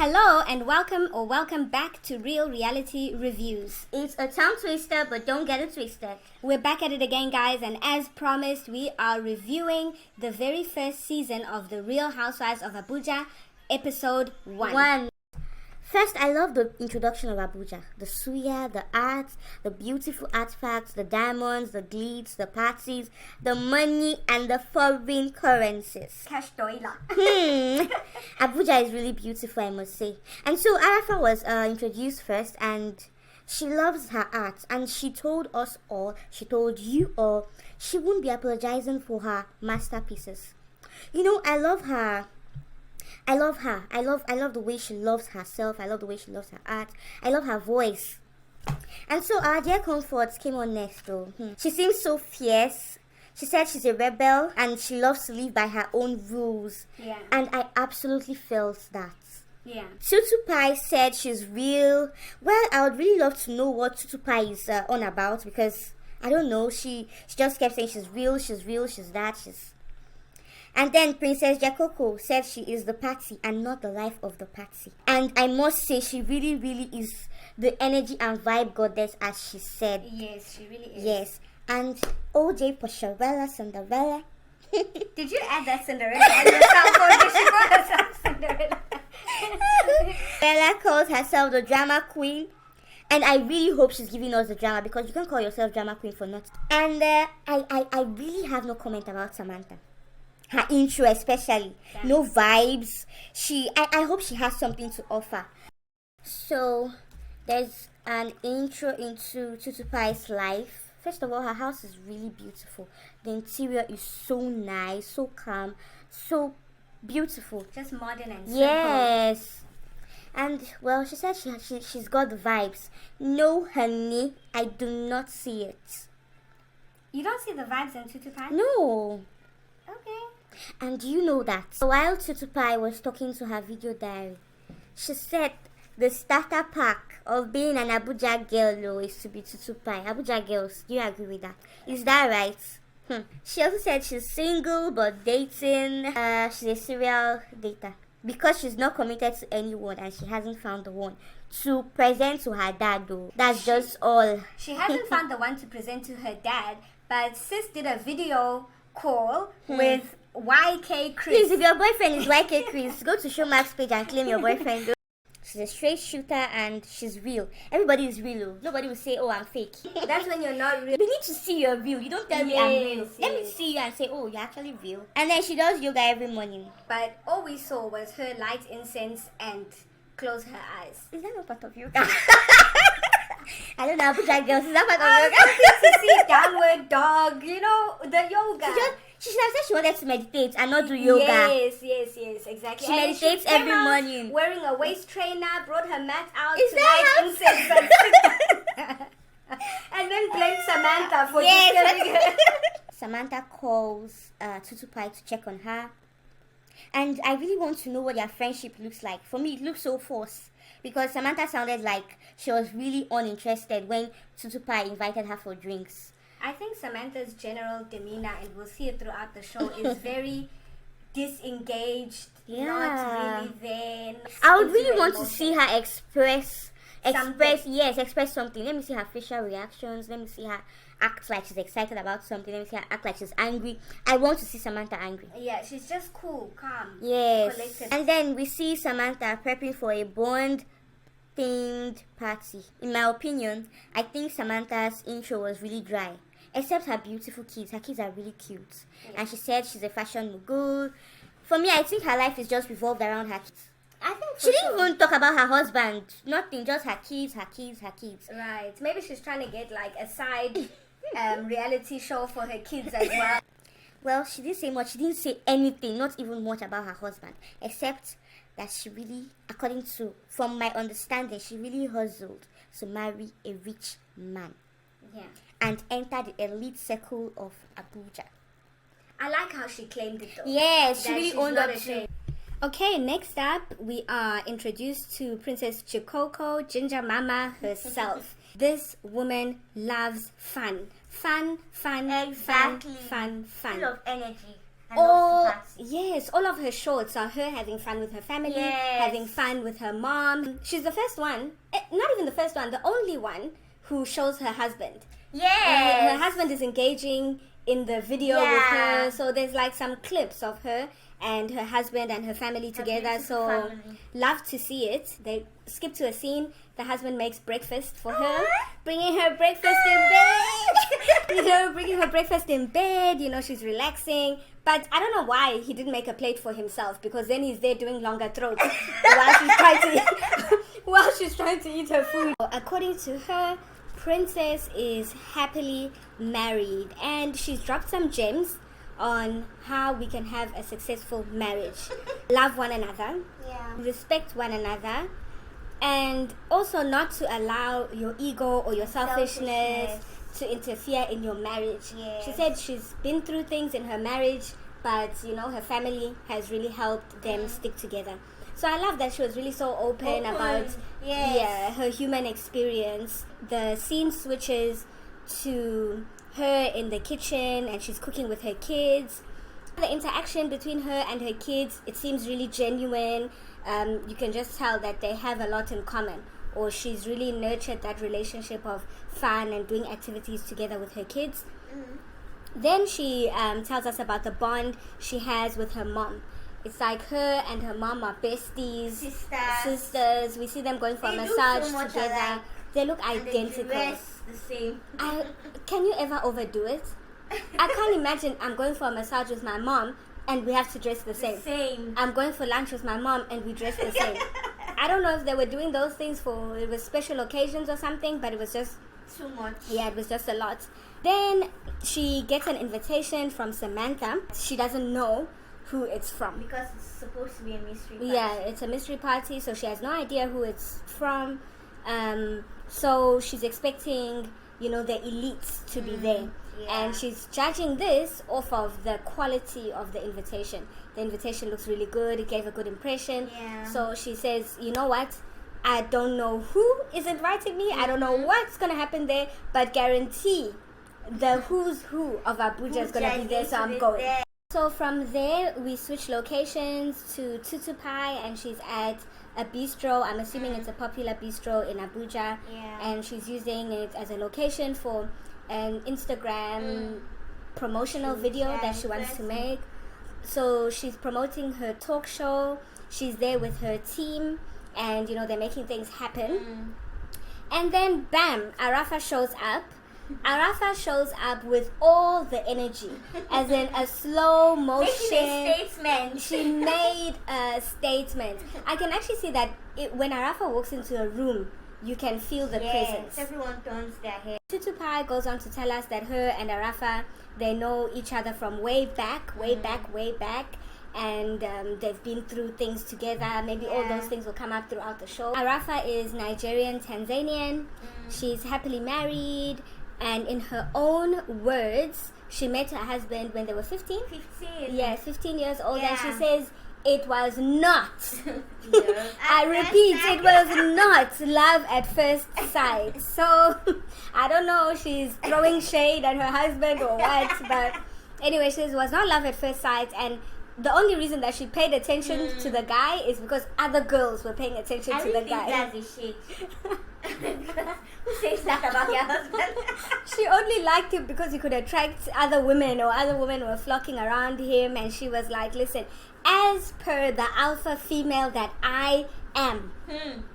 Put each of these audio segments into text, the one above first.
Hello and welcome back to Real Reality Reviews. It's a tongue twister, but don't get it twisted. We're back at it again, guys, and as promised, we are reviewing the very first season of The Real Housewives of Abuja, episode 1. First, I love the introduction of Abuja. The suya, the art, the beautiful artifacts, the diamonds, the glitz, the parties, the money, and the foreign currencies. Cash doila. Abuja is really beautiful, I must say. And so Arafa was introduced first, and she loves her art. And she told us all, she told you all, she won't be apologizing for her masterpieces. You know, I love her. I love her. I love the way she loves herself. I love the way she loves her art. I love her voice. And so our dear Comfort came on next though. She seems so fierce. She said she's a rebel and she loves to live by her own rules. Yeah. And I absolutely felt that. Yeah. Tutupie said she's real. Well, I would really love to know what Tutupie is on about, because I don't know. She just kept saying she's real, she's that, she's... And then Princess Jakoko said she is the party and not the life of the party. And I must say, she really, really is the energy and vibe goddess, as she said. Yes, she really is. Yes. And Ojposharella, Cinderella. Did you add that Cinderella on yourself, or did she call herself Cinderella? Bella calls herself the drama queen. And I really hope she's giving us the drama, because you can't call yourself drama queen for nothing. And I really have no comment about Samantha. Her intro especially. Yeah. No vibes. I hope she has something to offer. So there's an intro into Tutupie's life. First of all, her house is really beautiful. The interior is so nice, so calm, so beautiful. Just modern and simple. Yes. And well, she said she's got the vibes. No, honey, I do not see it. You don't see the vibes in Tutupie? No. Okay. And you know that while Tutupie was talking to her video diary, she said the starter pack of being an Abuja girl is to be Tutupie. Abuja girls, do you agree with that? Is that right? She also said she's single but dating. She's a serial dater because she's not committed to anyone and she hasn't found the one to present to her dad though. That's just all. She hasn't found the one to present to her dad, but sis did a video call with YK Chris. Please, if your boyfriend is YK Chris, go to Showmax page and claim your boyfriend. She's a straight shooter and she's real. Everybody is real. Nobody will say, oh, I'm fake. That's when you're not real. We need to see you're real. You don't tell me I'm real. Let me see you and say, oh, you're actually real. And then she does yoga every morning. But all we saw was her light incense and close her eyes. Is that not part of yoga? I don't know, Abuja girls. Is that part of yoga? To see downward dog, you know, the yoga. She should have said she wanted to meditate and not do yoga. Yes, exactly. She meditates every morning. Wearing a waist trainer, brought her mat out Is to that light incense and then blamed Samantha for disturbing her. Samantha calls Tutupie to check on her. And I really want to know what their friendship looks like. For me, it looks so forced. Because Samantha sounded like she was really uninterested when Tutupie invited her for drinks. I think Samantha's general demeanor, and we'll see it throughout the show, is very disengaged, not really there. I would really want to see her express something. Let me see her facial reactions. Let me see her act like she's excited about something. Let me see her act like she's angry. I want to see Samantha angry. Yeah, she's just cool, calm, collected. Yes. And then we see Samantha prepping for a Bond themed party. In my opinion, I think Samantha's intro was really dry. Except her beautiful kids. Her kids are really cute. Yeah. And she said she's a fashion mogul. For me, I think her life is just revolved around her kids. I think she didn't even talk about her husband. Nothing, just her kids. Right. Maybe she's trying to get like a side reality show for her kids as well. Well, she didn't say much. She didn't say anything, not even much about her husband. Except that she really, from my understanding, she really hustled to marry a rich man. Yeah. And enter the elite circle of Abuja. I like how she claimed it though. Yes, she really owned up to. Okay, next up we are introduced to Princess Jakoko, gingermama herself. This woman loves fun. Fun. Exactly. Fun. Full of energy. All of her shorts are her having fun with her family, having fun with her mom. She's the first one, not even the first one, the only one who shows her husband. Her husband is engaging in the video with her, so there's like some clips of her and her husband and her family together, so love to see it. They skip to a scene. The husband makes breakfast for her, bringing her breakfast in bed. Bringing her breakfast in bed. She's relaxing. But I don't know why he didn't make a plate for himself, because then he's there doing longer throats while she's trying to eat her food. According to her, Princess is happily married, and she's dropped some gems on how we can have a successful marriage. Love one another, respect one another, and also not to allow your ego or your selfishness to interfere in your marriage. She said she's been through things in her marriage, but her family has really helped them stick together. So I love that she was really so open about her human experience. The scene switches to her in the kitchen, and she's cooking with her kids. The interaction between her and her kids, it seems really genuine. You can just tell that they have a lot in common, or she's really nurtured that relationship of fun and doing activities together with her kids. Then she tells us about the bond she has with her mom. It's like her and her mom are besties, sisters. We see them going for a massage together. Alike. They look identical. They dress the same. Can you ever overdo it? I can't imagine I'm going for a massage with my mom and we have to dress the same. I'm going for lunch with my mom and we dress the same. I don't know if they were doing those things for it was special occasions or something, but it was just too much. Yeah, it was just a lot. Then she gets an invitation from Samantha. She doesn't know who it's from, because it's supposed to be a mystery party. Yeah, it's a mystery party, so she has no idea who it's from. So she's expecting, the elites to be there. And she's judging this off of the quality of the invitation. The invitation looks really good. It gave a good impression. So she says, you know what? I don't know who is inviting me. I don't know what's going to happen there, but guarantee the who's who of Abuja is going to be there, so I'm going. So from there, we switch locations to Tutupie, and she's at a bistro. I'm assuming it's a popular bistro in Abuja. And she's using it as a location for an Instagram promotional video that she wants to make. So she's promoting her talk show. She's there with her team, and they're making things happen. And then bam, Arafa shows up. Arafa shows up with all the energy, as in a slow motion. She made a statement. I can actually see that when Arafa walks into a room, you can feel the presence. Everyone turns their head. Tutupie goes on to tell us that her and Arafa, they know each other from way back. And they've been through things together. Maybe all those things will come up throughout the show. Arafa is Nigerian Tanzanian. She's happily married. And in her own words, she met her husband when they were 15? 15. Yeah, 15 years old. And she says, it was not, I repeat, it was not love at first sight. So, I don't know, she's throwing shade at her husband or what. But anyway, she says it was not love at first sight. And the only reason that she paid attention to the guy is because other girls were paying attention to the guy. I really think that's a shit. Who says that about your husband? She only liked him because he could attract other women, or other women were flocking around him, and she was like, listen, as per the alpha female that I am,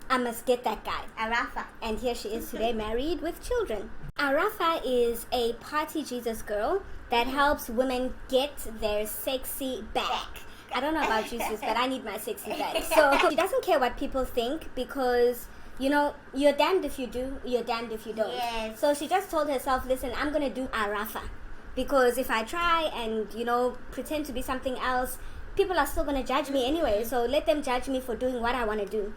I must get that guy. Arafa. And here she is today, married with children. Arafa is a party Jesus girl that helps women get their sexy back. I don't know about you, sis, but I need my sexy back. So she doesn't care what people think, because you're damned if you do, you're damned if you don't. Yes. So she just told herself, listen, I'm going to do Arafa. Because if I try and, pretend to be something else, people are still going to judge me anyway. So let them judge me for doing what I want to do.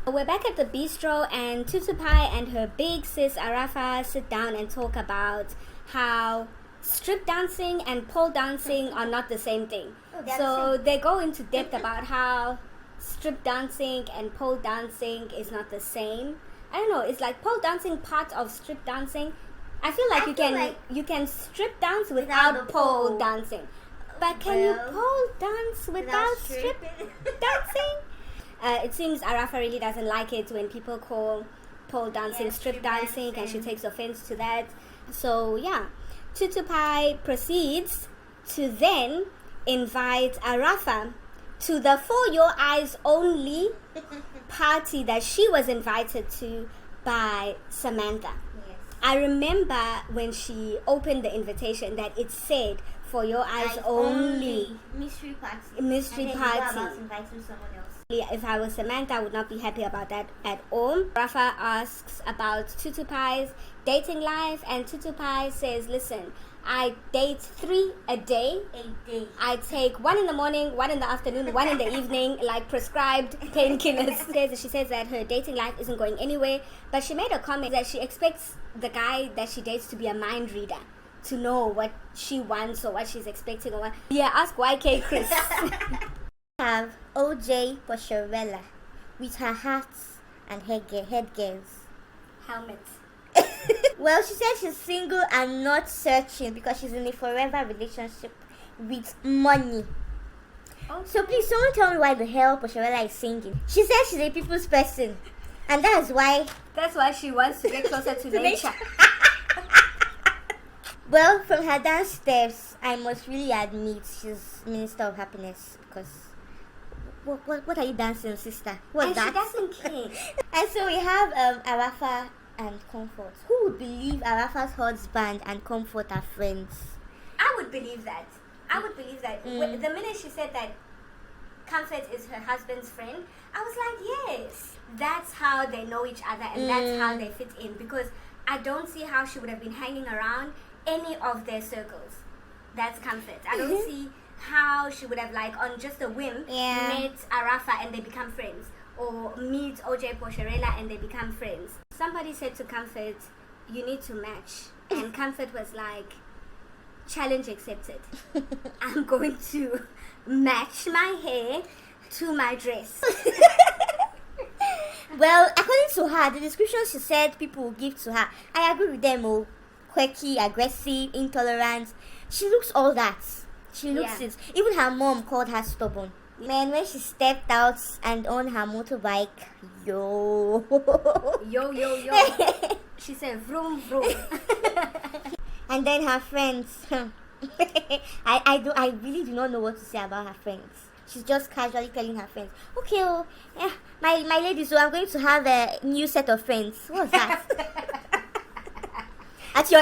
We're back at the bistro, and Tutupie and her big sis Arafa sit down and talk about how strip dancing and pole dancing are not the same thing. So they go into depth about how strip dancing and pole dancing is not the same. I don't know, it's like pole dancing part of strip dancing. I feel like you can strip dance without pole dancing. But can you pole dance without strip dancing? It seems Arafa really doesn't like it when people call pole dancing strip dancing, and she takes offense to that. So yeah, Tutupie proceeds to then invite Arafa to the For Your Eyes Only party that she was invited to by Samantha. Yes. I remember when she opened the invitation that it said For Your Eyes Only mystery party. Mystery and then party. You go about inviting someone else. If I was Samantha, I would not be happy about that at all. Rafa asks about Tutupie's dating life, and Tutupie says, listen, I date 3 a day. I take 1 in the morning, 1 in the afternoon, 1 in the evening, like prescribed painkillers. She says that her dating life isn't going anywhere, but she made a comment that she expects the guy that she dates to be a mind reader, to know what she wants or what she's expecting or what. Yeah, ask YK Chris. Have Ojposharella with her hats and headgears. Helmets. Well, she said she's single and not searching because she's in a forever relationship with money. Okay. So please, someone tell me why the hell Posharella is singing. She says she's a people's person, and that's why she wants to get closer to nature. Well, from her dance steps, I must really admit she's Minister of Happiness, because what are you dancing, sister? What's that? She doesn't care. And so we have Arafa and Comfort. Who would believe Arafa's husband and Comfort are friends? I would believe that. The minute she said that Comfort is her husband's friend, I was like, yes, that's how they know each other, and that's how they fit in, because I don't see how she would have been hanging around any of their circles. That's Comfort. I don't see how she would have, like, on just a whim, met Arafa and they become friends, or meet Ojposharella and they become friends. Somebody said to Comfort, you need to match, and Comfort was like, challenge accepted. I'm going to match my hair to my dress. Well, according to her, the description she said people will give to her, I agree with them. Oh, quirky, aggressive, intolerant. She looks all that. She looks it. Even her mom called her stubborn. Man, when she stepped out and on her motorbike, yo. She said, vroom, vroom. And then her friends. I really do not know what to say about her friends. She's just casually telling her friends, okay, my ladies, so I'm going to have a new set of friends. What's that? At your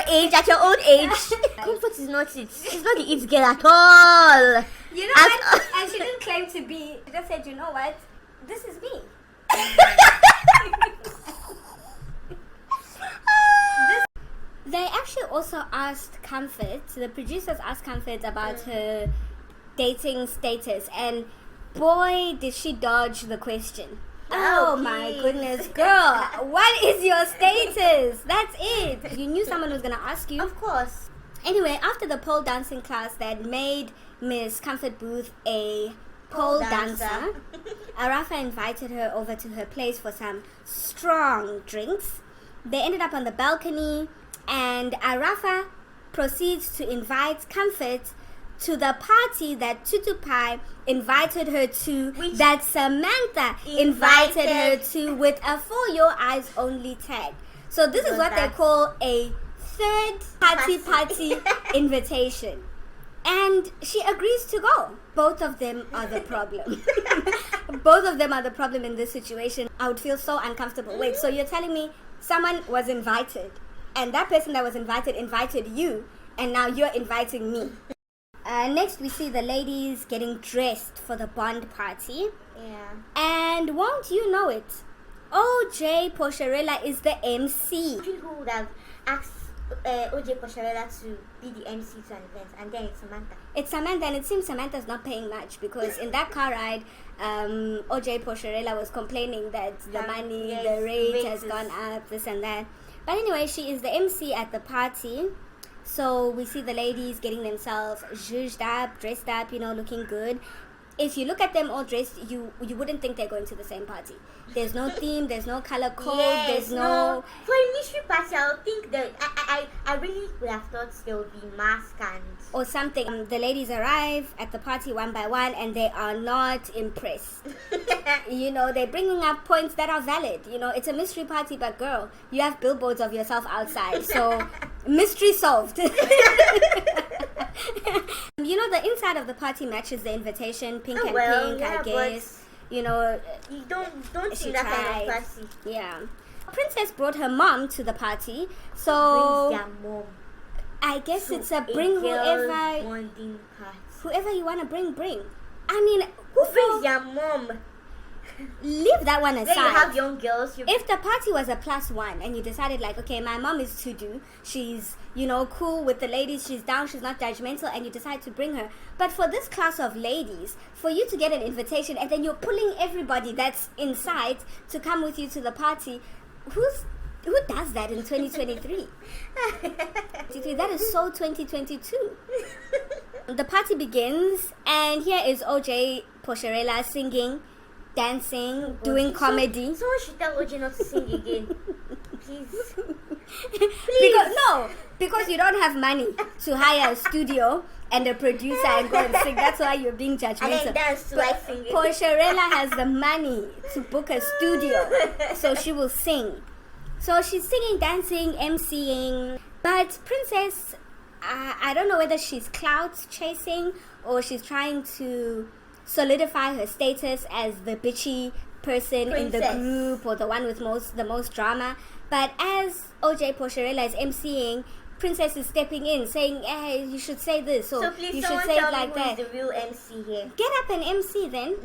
old age, Comfort is not it. She's not the it girl at all. You know what? And she didn't claim to be. She just said, you know what? This is me. They actually also asked Comfort, the producers asked Comfort about her dating status, and boy, did she dodge the question. Oh my goodness, girl, what is your status? That's it. You knew someone was going to ask you. Of course. Anyway, after the pole dancing class that made Miss Comfort Booth a pole dancer, Arafa invited her over to her place for some strong drinks. They ended up on the balcony, and Arafa proceeds to invite Comfort to the party that Tutupie invited her to, that Samantha invited her to, with a For Your Eyes Only tag. So this is what they call a third party invitation. And she agrees to go. Both of them are the problem. Both of them are the problem in this situation. I would feel so uncomfortable. Wait, so you're telling me someone was invited, and that person that was invited you, and now you're inviting me? Next, we see the ladies getting dressed for the bond party. Yeah. And won't you know it, Ojposharella is the MC. Who would have asked Ojposharella to be the MC to an event, and then it's Samantha. It's Samantha, and it seems Samantha's not paying much, because in that car ride, Ojposharella was complaining that the money, the rate has gone up, this and that. But anyway, she is the MC at the party. So we see the ladies getting themselves zhuzhed up, dressed up, looking good. If you look at them all dressed, you wouldn't think they're going to the same party. There's no theme, there's no color code, there's no... For a mystery party, I would think that I really would have thought there would be mask and or something. The ladies arrive at the party one by one and they are not impressed. They're bringing up points that are valid. It's a mystery party, but girl, you have billboards of yourself outside. So, mystery solved. The inside of the party matches the invitation, pink and pink, I guess. You don't see that kind of party. Yeah. Princess brought her mom to the party, so brings their mom. I guess So it's a bring whoever bonding party. Whoever you want to bring. I mean, Who brings their mom? Leave that one aside. Then you have young girls. If the party was a +1 and you decided like, okay, my mom is to do, she's cool with the ladies, she's down, she's not judgmental, and you decide to bring her. But for this class of ladies, for you to get an invitation and then you're pulling everybody that's inside to come with you to the party, who does that in 2023? That is so 2022. The party begins, and here is Ojposharella singing, dancing, doing comedy. Someone should tell OJ not to sing again. Please. Because you don't have money to hire a studio and a producer and go and sing. That's why you're being judgmental. And then dance like singing. Posharella has the money to book a studio, so she will sing. So she's singing, dancing, emceeing. But Princess, I don't know whether she's clout chasing or she's trying to solidify her status as the bitchy person in the group or the one with the most drama. But as Ojposharella is emceeing, Princess is stepping in, saying, "Hey, you should say this, or so please, you should say it like that." Who is the real MC here? Get up and MC then.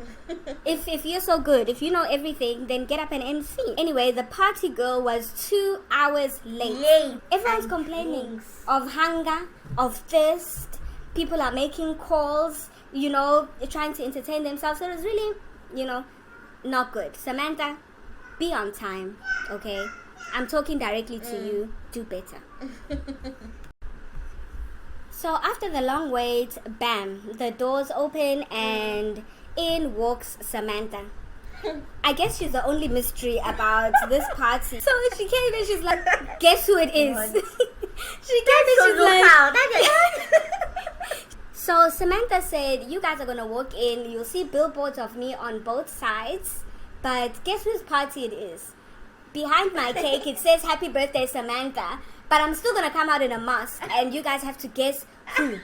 if you're so good, if you know everything, then get up and MC. Anyway, the party girl was 2 hours late. Everyone's complaining of hunger, of thirst. People are making calls, trying to entertain themselves. So it was really, not good. Samantha, be on time, okay? I'm talking directly to you. Do better. So after the long wait, bam, the doors open and in walks Samantha. I guess she's the only mystery about this party. So she came and she's like, guess who it is? She came and she's like... So Samantha said, you guys are going to walk in. You'll see billboards of me on both sides. But guess whose party it is? Behind my cake, it says, happy birthday, Samantha. But I'm still going to come out in a mask. And you guys have to guess who.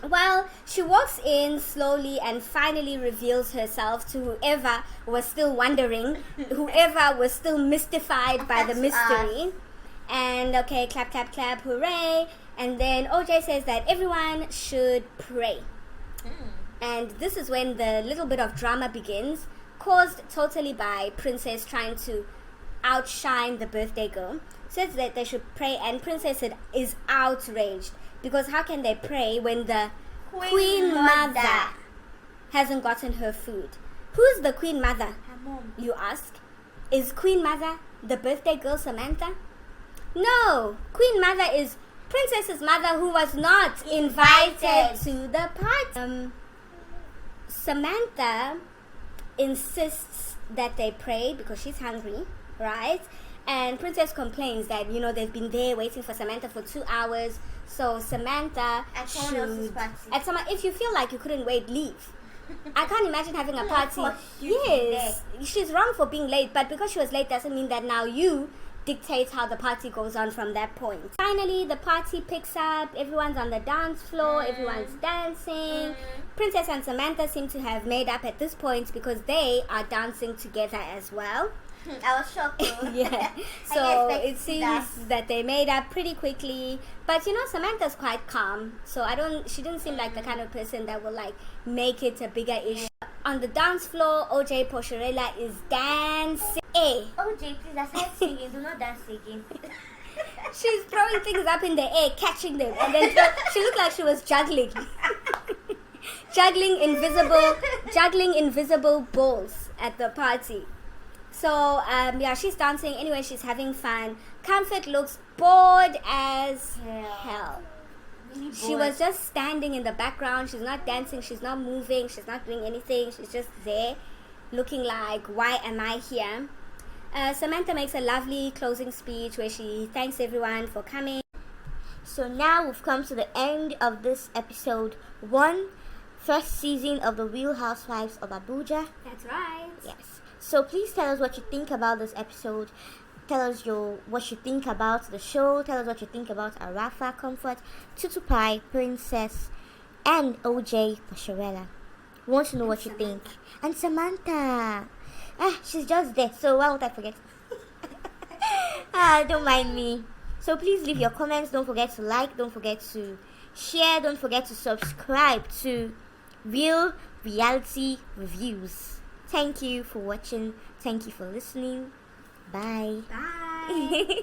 Well, she walks in slowly and finally reveals herself to whoever was still wondering. Whoever was still mystified by the mystery. And okay, clap, clap, clap, hooray. And then OJ says that everyone should pray. And this is when the little bit of drama begins, caused totally by Princess trying to outshine the birthday girl. Says that they should pray, and Princess is outraged because how can they pray when the Queen Mother hasn't gotten her food? Who's the Queen Mother? Her mom. You ask. Is Queen Mother the birthday girl Samantha? No, Queen Mother is Princess's mother, who was not invited to the party. Samantha insists that they pray because she's hungry, right? And Princess complains that, they've been there waiting for Samantha for 2 hours. So Samantha at someone else's party. If you feel like you couldn't wait, leave. I can't imagine having a party. Yes, she's wrong for being late, but because she was late doesn't mean that now you dictate how the party goes on from that point. Finally, the party picks up. Everyone's on the dance floor. Everyone's dancing. Princess and Samantha seem to have made up at this point because they are dancing together as well. I was shocked. Yeah. So it seems that they made up pretty quickly. But Samantha's quite calm. So she didn't seem like the kind of person that will make it a bigger issue. On the dance floor, Ojposharella is dancing. OJ, please, aside singing, do not dance again. She's throwing things up in the air, catching them, and then she looked like she was juggling. juggling invisible balls at the party. So, she's dancing. Anyway, she's having fun. Comfort looks bored as hell. Really she was just standing in the background. She's not dancing. She's not moving. She's not doing anything. She's just there looking like, why am I here? Samantha makes a lovely closing speech where she thanks everyone for coming. So now we've come to the end of this episode 1, first season of the Real Housewives of Abuja. That's right. Yes. So please tell us what you think about this episode. Tell us what you think about the show. Tell us what you think about Arafa, Comfort, Tutupie, Princess, and Ojposharella. We want to know what you think. And Samantha. She's just there, so why won't I forget? Don't mind me. So please leave your comments. Don't forget to like. Don't forget to share. Don't forget to subscribe to Real Reality Reviews. Thank you for watching. Thank you for listening. Bye. Bye.